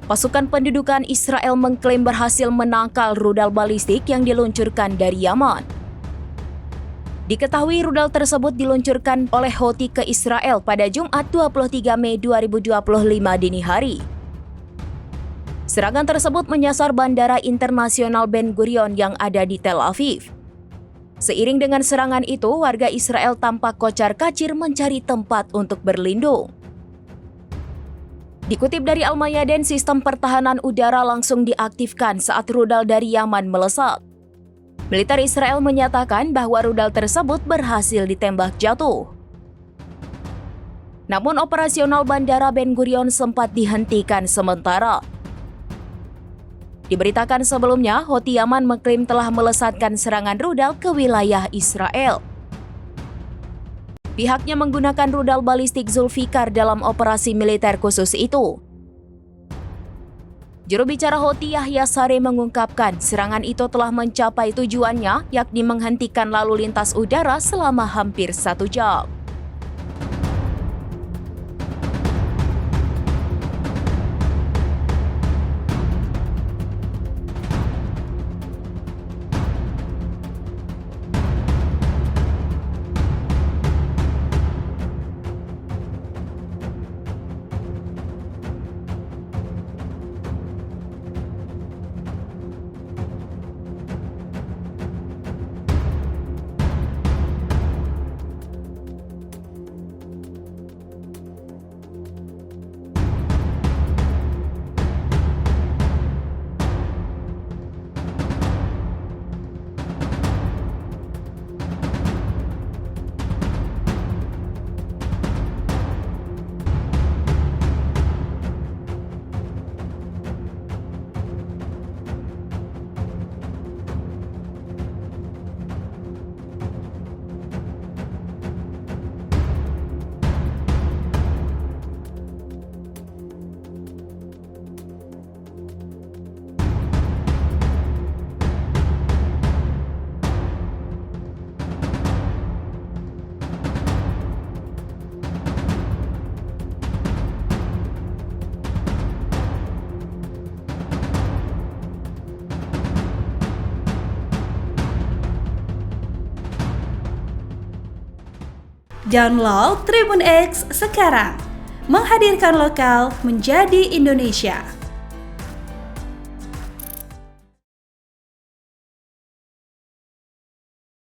Pasukan pendudukan Israel mengklaim berhasil menangkal rudal balistik yang diluncurkan dari Yaman. Diketahui rudal tersebut diluncurkan oleh Houthi ke Israel pada Jumat 23 Mei 2025 dini hari. Serangan tersebut menyasar Bandara Internasional Ben Gurion yang ada di Tel Aviv. Seiring dengan serangan itu, warga Israel tampak kocar-kacir mencari tempat untuk berlindung. Dikutip dari Al-Mayadin, sistem pertahanan udara langsung diaktifkan saat rudal dari Yaman melesat. Militer Israel menyatakan bahwa rudal tersebut berhasil ditembak jatuh. Namun operasional Bandara Ben Gurion sempat dihentikan sementara. Diberitakan sebelumnya, Houthi Yaman mengklaim telah melesatkan serangan rudal ke wilayah Israel. Pihaknya menggunakan rudal balistik Zulfikar dalam operasi militer khusus itu. Juru bicara Houthi Yahya Saree mengungkapkan serangan itu telah mencapai tujuannya, yakni menghentikan lalu lintas udara selama hampir 1 jam. Download Tribun X sekarang, menghadirkan lokal menjadi Indonesia.